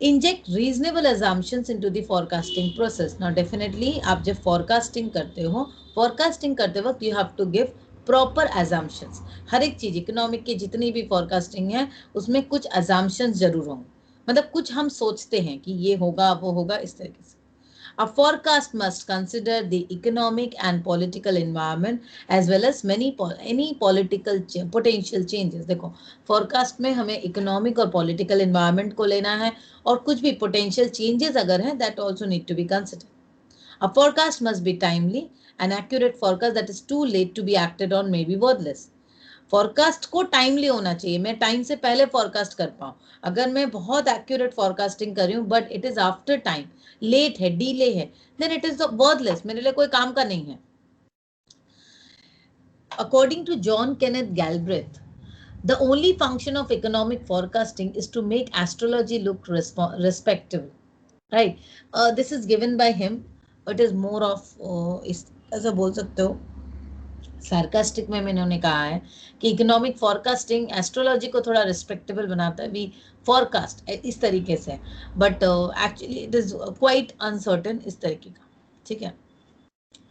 Inject reasonable assumptions into the forecasting process. Now definitely आप जब forecasting करते हो, forecasting करते वक्त you have to give proper assumptions. हर एक चीज, economic की जितनी भी forecasting है उसमें कुछ assumptions जरूर होंगे, मतलब कुछ हम सोचते हैं कि ये होगा वो होगा, इस तरीके से। A forecast must consider the economic and political environment as well as any political potential changes. देखो forecast में हमें economic और political environment को लेना है, और कुछ भी potential changes अगर हैं that also need to be considered. A forecast must be timely. An accurate forecast that is too late to be acted on may be worthless. Forecast को टाइमली होना चाहिए, मैं टाइम से पहले फोरकास्ट कर पाऊँ। अगर मैं बहुत एक्यूरेट फोरकास्टिंग कर रही हूँ but it is after time, late है, डिले है, देन इट इज वर्थलेस, मेरे लिए कोई काम का नहीं है। According to John Kenneth Galbraith, the only function of economic forecasting is to make astrology look respectable, right? This is given by him. It is more of ऐसा बोल सकते हो सार्कास्टिक में मैंने कहा है कि इकोनॉमिक फोरकास्टिंग एस्ट्रोलॉजी को थोड़ा रिस्पेक्टेबल बनाता है। वी फोरकास्ट इस तरीके से, but actually it is quite uncertain इस तरीके का, ठीक है।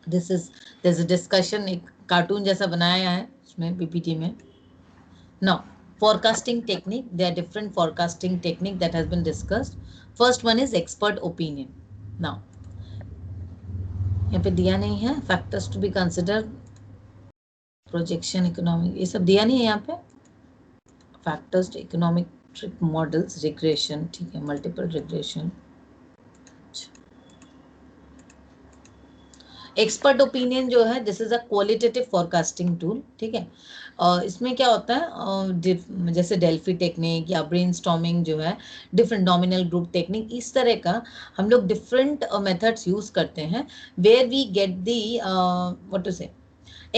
दिस इज डिस्कशन, एक कार्टून जैसा बनाया है उसमें पीपीटी में। Now forecasting technique, there are different forecasting technique that has been discussed. First one is expert opinion. Now यहाँ पे दिया नहीं है, factors to be considered, projection, economic, ये सब दिया नहीं है यहाँ पे। फैक्टर्स, इकोनॉमिक मॉडल्स, रिग्रेशन, ठीक है, मल्टीपल रिग्रेशन। एक्सपर्ट ओपिनियन जो है, this is a qualitative forecasting tool, ठीक है। इसमें क्या होता है, जैसे डेल्फी टेक्निक या ब्रेनस्टॉर्मिंग जो है, डिफरेंट नॉमिनल ग्रुप टेक्निक, इस तरह का हम लोग डिफरेंट मेथड्स यूज करते हैं where we get the what to say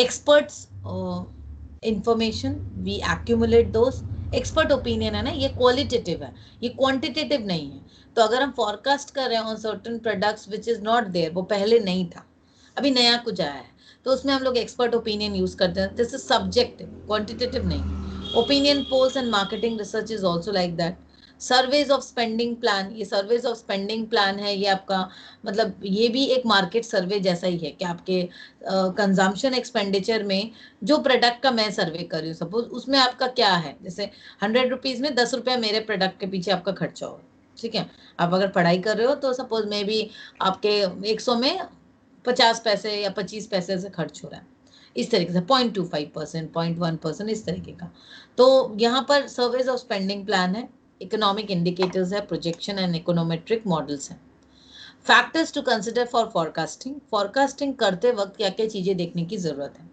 experts information, we accumulate those. Expert opinion है ना, ये क्वालिटेटिव है, ये क्वांटिटेटिव नहीं है। तो अगर हम फोरकास्ट कर रहे हैं on certain products which is not there, वो पहले नहीं था, अभी नया कुछ आया है, तो उसमें हम लोग एक्सपर्ट ओपिनियन यूज करते हैं। दिस इज सब्जेक्टिव, क्वांटिटेटिव नहीं। Opinion polls and marketing research is also like that. Surveys of spending plan, ये सर्वेज ऑफ स्पेंडिंग प्लान है, ये आपका मतलब ये भी एक मार्केट सर्वे जैसा ही है कि आपके कंजम्पशन एक्सपेंडिचर में जो प्रोडक्ट का मैं सर्वे कर रही हूँ, सपोज उसमें आपका क्या है, जैसे 100 रुपीज में 10 रुपया मेरे प्रोडक्ट के पीछे आपका खर्चा हो, ठीक है। आप अगर पढ़ाई कर रहे हो तो सपोज मे भी आपके 100 में 50 पैसे या 25 पैसे से खर्च हो रहा है, इस तरीके से 0.25%, 0.1%, इस तरीके का। तो यहाँ पर सर्वेज ऑफ स्पेंडिंग प्लान है, इकोनॉमिक इंडिकेटर्स है, प्रोजेक्शन एंड इकोनोमेट्रिक मॉडल्स हैं। Factors to consider for forecasting, forecasting करते वक्त क्या क्या चीजें देखने की जरूरत है।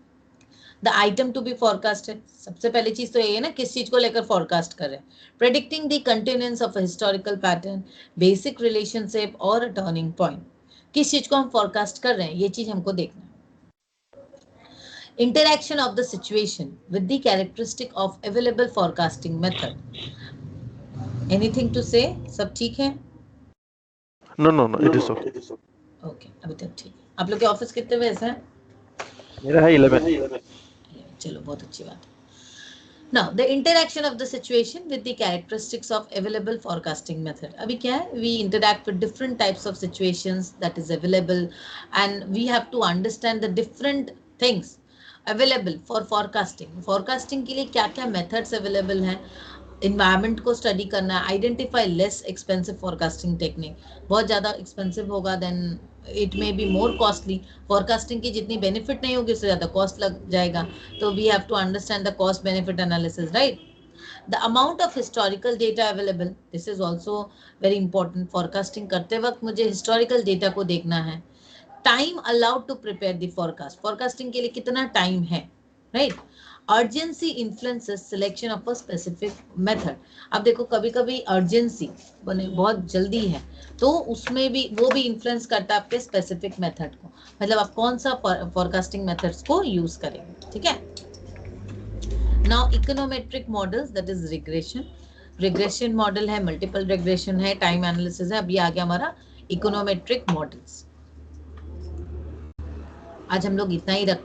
The item to be forecasted, सबसे पहली चीज तो ये है ना किस चीज को लेकर फोरकास्ट कर रहे हैं. Predicting the continuance of a historical pattern, basic relationship और टर्निंग पॉइंट. किस चीज को हम फोरकास्ट कर रहे हैं ये चीज हमको देखना है. Interaction of the situation with the characteristic of available forecasting method. Anything to say? सब ठीक है? No, it is okay. Okay, अभी तक ठीक है. आप लोग के ऑफिस कितने बजे से हैं? मेरा है 11. चलो बहुत अच्छी बात है. Now, the interaction of the situation with the characteristics of available forecasting method. अभी क्या है? We interact with different types of situations that is available, and we have to understand the different things available for forecasting. Forecasting के लिए क्या क्या methods available हैं? Environment को study करना, identify less expensive forecasting technique. बहुत ज़्यादा expensive होगा then it may be more costly. Forecasting की जितनी benefit नहीं होगी उससे ज़्यादा cost लग जाएगा. तो we have to understand the cost benefit analysis, right? The amount of historical data available, this is also very important. Forecasting करते वक्त मुझे historical data को देखना है. Time allowed to prepare the forecast. Forecasting के लिए कितना time है, right? Urgency influences selection of a specific method. अब देखो कभी कभी urgency बने बहुत जल्दी है तो उसमें भी वो भी influence करता है आपके specific method को. मतलब आप कौन सा forecasting methods को use करेंगे, ठीक है? Now econometric models, that is regression. Regression model है, multiple regression है, time analysis है. अब ये आ गया हमारा econometric models. आज हम लोग इतना ही रख